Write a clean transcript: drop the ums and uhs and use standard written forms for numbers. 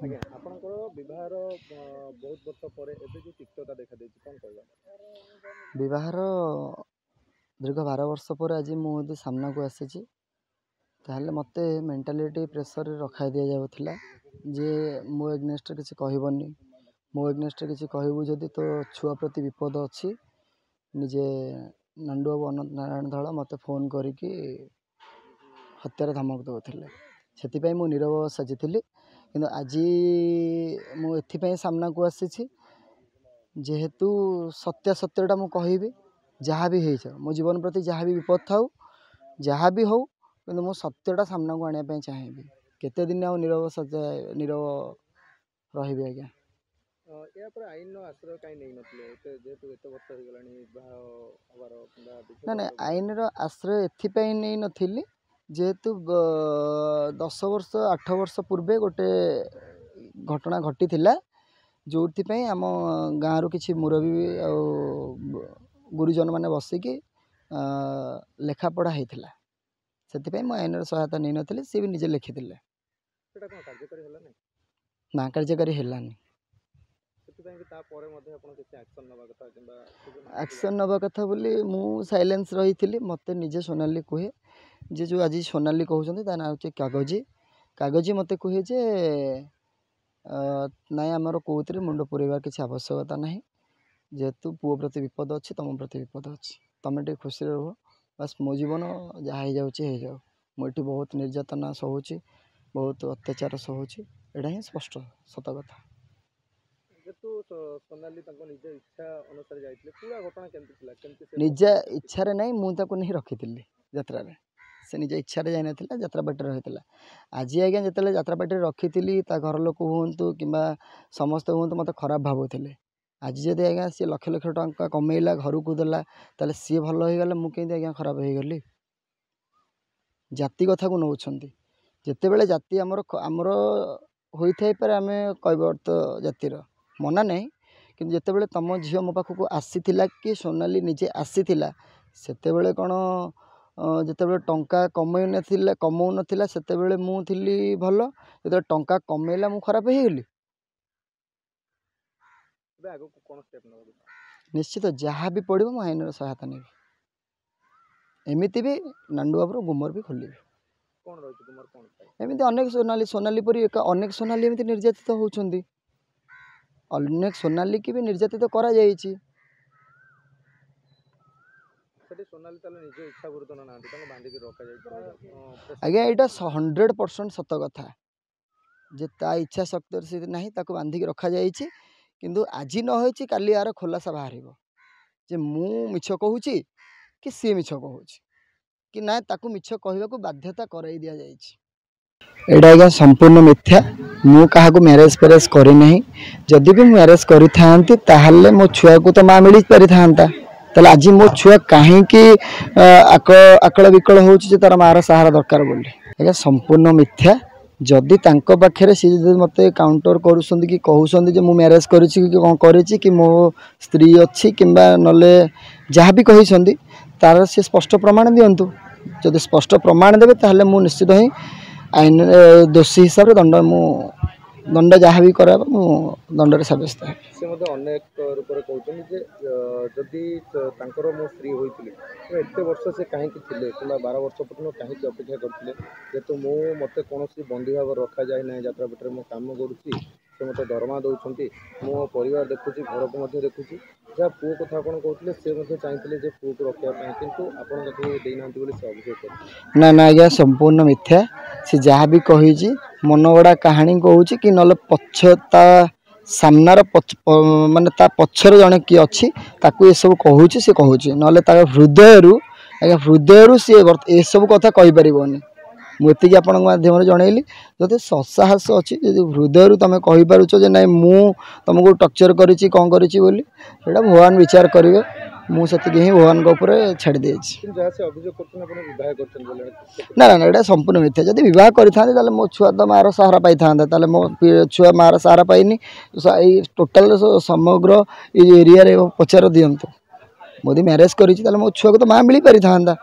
ଆଜ୍ଞା ଆପଣଙ୍କର ବିବାହର ବହୁତ ବର୍ଷ ପରେ ଏବେ ଯେଉଁ ତିକ୍ତତା ଦେଖାଦେଇଛି କ'ଣ କହିବା? ବିବାହର ଦୀର୍ଘ 12 ବର୍ଷ ପରେ ଆଜି ମୁଁ ଯଦି ସାମ୍ନାକୁ ଆସିଛି ତାହେଲେ ମୋତେ ମେଣ୍ଟାଲିଟି ପ୍ରେସରରେ ରଖାଇ ଦିଆଯାଉଥିଲା ଯେ ମୋ ଏଗନେଷ୍ଟରେ କିଛି କହିବନି, ମୋ ଏଗନେଷ୍ଟରେ କିଛି କହିବୁ ଯଦି ତୋ ଛୁଆ ପ୍ରତି ବିପଦ ଅଛି। ନିଜେ ନାଣ୍ଡୁବାବୁ ଅନନ୍ତ ନାରାୟଣ ଧଳ ମୋତେ ଫୋନ୍ କରିକି ହତ୍ୟାର ଧମକ ଦେଉଥିଲେ। ସେଥିପାଇଁ ମୁଁ ନୀରବ ସାଜିଥିଲି। କିନ୍ତୁ ଆଜି ମୁଁ ଏଥିପାଇଁ ସାମ୍ନାକୁ ଆସିଛି ଯେହେତୁ ସତ୍ୟାସତ୍ୟଟା ମୁଁ କହିବି। ଯାହା ବି ହେଇଯାଉ ମୋ ଜୀବନ ପ୍ରତି ଯାହା ବି ବିପଦ ଥାଉ, ଯାହା ବି ହଉ, କିନ୍ତୁ ମୁଁ ସତ୍ୟଟା ସାମ୍ନାକୁ ଆଣିବା ପାଇଁ ଚାହିଁବି। କେତେ ଦିନ ଆଉ ନୀରବ ରହିବି ଆଜ୍ଞା। ଏହାପରେ ଆଇନର ଆଶ୍ରୟ କାହିଁ ନେଇନଥିଲେ? ଯେହେତୁ ଏତେ ବର୍ଷ ହେଇଗଲାଣି ବିବାହ ହେବାର ନା ଆଇନର ଆଶ୍ରୟ ଏଥିପାଇଁ ନେଇନଥିଲି ଯେହେତୁ 10 ବର୍ଷ 8 ବର୍ଷ ପୂର୍ବେ ଗୋଟେ ଘଟଣା ଘଟିଥିଲା ଯେଉଁଥିପାଇଁ ଆମ ଗାଁରୁ କିଛି ମୁରବୀ ଆଉ ଗୁରୁଜନ ମାନେ ବସିକି ଲେଖାପଢ଼ା ହେଇଥିଲା। ସେଥିପାଇଁ ମୁଁ ଆଇନର ସହାୟତା ନେଇନଥିଲି, ସିଏ ବି ନିଜେ ଲେଖିଥିଲେ। ସେଟା କ'ଣ କାର୍ଯ୍ୟକାରୀ ହେଲା ନାହିଁ? ନା, କାର୍ଯ୍ୟକାରୀ ହେଲାନି। ସେଥିପାଇଁ ତାପରେ ମଧ୍ୟ ଆପଣ କିଛି ଆକ୍ସନ୍ ନେବା କଥା କିମ୍ବା ଆକ୍ସନ୍ ନେବା କଥା ବୋଲି ମୁଁ ସାଇଲେନ୍ସ ରହିଥିଲି। ମୋତେ ନିଜେ ସୋନାଲି କୁହେ ଯେ ଯେଉଁ ଆଜି ସୋନାଲି କହୁଛନ୍ତି ତା ନାଁ ହେଉଛି କାଗଜି ମୋତେ କୁହେ ଯେ ନାଇଁ ଆମର କେଉଁଥିରେ ମୁଣ୍ଡ ପୁରେଇବାର କିଛି ଆବଶ୍ୟକତା ନାହିଁ। ଯେହେତୁ ପୁଅ ପ୍ରତି ବିପଦ ଅଛି, ତୁମ ପ୍ରତି ବିପଦ ଅଛି, ତୁମେ ଟିକେ ଖୁସିରେ ରୁହ। ବାସ୍ ମୋ ଜୀବନ ଯାହା ହେଇଯାଉଛି ହେଇଯାଉ। ମୁଁ ଏଠି ବହୁତ ନିର୍ଯାତନା ସହୁଛି, ବହୁତ ଅତ୍ୟାଚାର ସହୁଛି। ଏଇଟା ହିଁ ସ୍ପଷ୍ଟ ସତ କଥା। ଯେହେତୁ ସୋନାଲି ତାଙ୍କ ନିଜ ଇଚ୍ଛା ଅନୁସାରେ ଯାଇଥିଲେ, ପୁରା ଘଟଣା କେମିତି ଥିଲା? ନିଜ ଇଚ୍ଛାରେ ନାହିଁ, ମୁଁ ତାକୁ ନେଇ ରଖିଥିଲି ଯାତ୍ରାରେ। ସେ ନିଜ ଇଚ୍ଛାରେ ଯାଇନଥିଲା, ଯାତ୍ରା ପାର୍ଟିରେ ରହିଥିଲା। ଆଜି ଆଜ୍ଞା ଯେତେବେଳେ ଯାତ୍ରା ପାର୍ଟିରେ ରଖିଥିଲି ତା ଘର ଲୋକ ହୁଅନ୍ତୁ କିମ୍ବା ସମସ୍ତେ ହୁଅନ୍ତୁ ମୋତେ ଖରାପ ଭାବୁଥିଲେ। ଆଜି ଯଦି ଆଜ୍ଞା ସିଏ ଲକ୍ଷ ଲକ୍ଷ ଟଙ୍କା କମେଇଲା, ଘରକୁ ଦେଲା, ତାହେଲେ ସିଏ ଭଲ ହେଇଗଲା, ମୁଁ କେମିତି ଆଜ୍ଞା ଖରାପ ହେଇଗଲି? ଜାତି କଥାକୁ ନେଉଛନ୍ତି। ଯେତେବେଳେ ଜାତି ଆମର ହୋଇଥାଇପାରେ, ଆମେ କୈବର୍ତ୍ତ ଜାତିର ମନା ନାହିଁ, କିନ୍ତୁ ଯେତେବେଳେ ତମ ଝିଅ ମୋ ପାଖକୁ ଆସିଥିଲା କି ସୋନାଲି ନିଜେ ଆସିଥିଲା, ସେତେବେଳେ କ'ଣ ଯେତେବେଳେ ଟଙ୍କା କମଉନଥିଲା ସେତେବେଳେ ମୁଁ ଥିଲି ଭଲ, ଯେତେବେଳେ ଟଙ୍କା କମେଇଲା ମୁଁ ଖରାପ ହେଇଗଲି? ନିଶ୍ଚିତ ଯାହା ବି ପଡ଼ିବ ମୁଁ ଆଇନର ସହାୟତା ନେବି। ଏମିତି ବି ନାଣ୍ଡୁବାବୁର ଗୁମର ବି ଖୋଲିବି। ଏମିତି ଅନେକ ସୋନାଲି ପରି ଅନେକ ସୋନାଲି ଏମିତି ନିର୍ଯାତିତ ହେଉଛନ୍ତି। ଅନେକ ସୋନାଲି କି ବି ନିର୍ଯାତିତ କରାଯାଇଛି। ଆଜ୍ଞା ଏଇଟା 100% ସତ କଥା ଯେ ତା ଇଚ୍ଛା ଶକ୍ତିରେ ସେ ନାହିଁ, ତାକୁ ବାନ୍ଧିକି ରଖାଯାଇଛି। କିନ୍ତୁ ଆଜି ନ ହେଇଛି କାଲି ଆର ଖୋଲାସା ବାହାରିବ ଯେ ମୁଁ ମିଛ କହୁଛି କି ସିଏ ମିଛ କହୁଛି, କି ନା ତାକୁ ମିଛ କହିବାକୁ ବାଧ୍ୟତା କରାଇ ଦିଆଯାଇଛି। ଏଇଟା ଆଜ୍ଞା ସମ୍ପୂର୍ଣ୍ଣ ମିଥ୍ୟା। ମୁଁ କାହାକୁ ମ୍ୟାରେଜ୍ କରିନାହିଁ। ଯଦି ବି ମୁଁ ମ୍ୟାରେଜ୍ କରିଥାନ୍ତି ତାହେଲେ ମୋ ଛୁଆକୁ ତ ମାଆ ମିଳିପାରିଥାନ୍ତା। ତାହେଲେ ଆଜି ମୋ ଛୁଆ କାହିଁକି ଆକଳ ବିକଳ ହେଉଛି ଯେ ତାର ମାଆର ସାହାରା ଦରକାର ବୋଲି? ଆଜ୍ଞା ସମ୍ପୂର୍ଣ୍ଣ ମିଥ୍ୟା। ଯଦି ତାଙ୍କ ପାଖରେ ସିଏ ଯଦି ମୋତେ କାଉଣ୍ଟର କରୁଛନ୍ତି କି କହୁଛନ୍ତି ଯେ ମୁଁ ମ୍ୟାରେଜ୍ କରିଛି କି କ'ଣ କରିଛି କି ମୋ ସ୍ତ୍ରୀ ଅଛି କିମ୍ବା ନହେଲେ ଯାହା ବି କହିଛନ୍ତି, ତାର ସିଏ ସ୍ପଷ୍ଟ ପ୍ରମାଣ ଦିଅନ୍ତୁ। ଯଦି ସ୍ପଷ୍ଟ ପ୍ରମାଣ ଦେବେ ତାହେଲେ ମୁଁ ନିଶ୍ଚିତ ହିଁ ଆଇନରେ ଦୋଷୀ ହିସାବରେ ଦଣ୍ଡ ଯାହା ବି କରାହେବ ମୁଁ ଦଣ୍ଡରେ ସାବ୍ୟସ୍ତ ହେବି। ସେ ମଧ୍ୟ ଅନେକ ରୂପରେ କହୁଛନ୍ତି ଯେ ଯଦି ତାଙ୍କର ମୁଁ ସ୍ତ୍ରୀ ହୋଇଥିଲି ଏତେ ବର୍ଷ ସେ କାହିଁକି ଥିଲେ କିମ୍ବା 12 ବର୍ଷ ପର୍ଯ୍ୟନ୍ତ କାହିଁକି ଅପେକ୍ଷା କରିଥିଲେ? ଯେହେତୁ ମୋତେ କୌଣସି ବନ୍ଦୀ ଭାବରେ ରଖାଯାଇ ନାହିଁ, ଯାତ୍ରା ପାର୍ଟିରେ ମୁଁ କାମ କରୁଛି, ସେ ମୋତେ ଦରମା ଦେଉଛନ୍ତି, ମୁଁ ମୋ ପରିବାର ଦେଖୁଛି, ଘରକୁ ମଧ୍ୟ ଦେଖୁଛି। ଯାହା ପୁଅ କଥା ଆପଣ କହୁଥିଲେ ସେ ମଧ୍ୟ ଚାହିଁଥିଲେ ଯେ ପୁଅକୁ ରଖିବା ପାଇଁ, କିନ୍ତୁ ଆପଣ ତାକୁ ଦେଇନାହାନ୍ତି ବୋଲି ସେ ଅଭିଯୋଗ କରୁଥିଲେ। ନା ଆଜ୍ଞା ସମ୍ପୂର୍ଣ୍ଣ ମିଥ୍ୟା। ସେ ଯାହା ବି କହିଛି ମନଗଢ଼ା କାହାଣୀ କହୁଛି କି ନହେଲେ ତା ସାମ୍ନାର ମାନେ ତା ପଛରେ ଜଣେ କିଏ ଅଛି ତାକୁ ଏସବୁ କହୁଛି, ସେ କହୁଛି, ନହେଲେ ତା ହୃଦୟରୁ ସିଏ ଏସବୁ କଥା କହିପାରିବନି। ମୁଁ ଏତିକି ଆପଣଙ୍କ ମାଧ୍ୟମରେ ଜଣେଇଲି। ଯଦି ସତ୍ସାହସ ଅଛି, ଯଦି ହୃଦୟରୁ ତୁମେ କହିପାରୁଛ ଯେ ନାଇଁ ମୁଁ ତୁମକୁ ଟର୍ଚର କରିଛି କ'ଣ କରିଛି ବୋଲି, ସେଇଟା ଭଗବାନ ବିଚାର କରିବେ। ମୁଁ ସେତିକି ହିଁ ଭଗବାନଙ୍କ ଉପରେ ଛାଡ଼ି ଦେଇଛି। ନା ଏଇଟା ସମ୍ପୂର୍ଣ୍ଣ ମିଥ୍ୟା। ଯଦି ବିବାହ କରିଥାନ୍ତି ତାହେଲେ ମୋ ଛୁଆ ତ ମାଆର ସାହାରା ପାଇଥାନ୍ତା। ତାହେଲେ ମୋ ଛୁଆ ମାଆର ସାହାରା ପାଇନି। ଏଇ ଟୋଟାଲ ସମଗ୍ର ଏଇ ଏରିଆରେ ପଚାର ଦିଅନ୍ତୁ। ଯଦି ମ୍ୟାରେଜ୍ କରିଛି ତାହେଲେ ମୋ ଛୁଆକୁ ତ ମାଆ ମିଳିପାରିଥାନ୍ତା।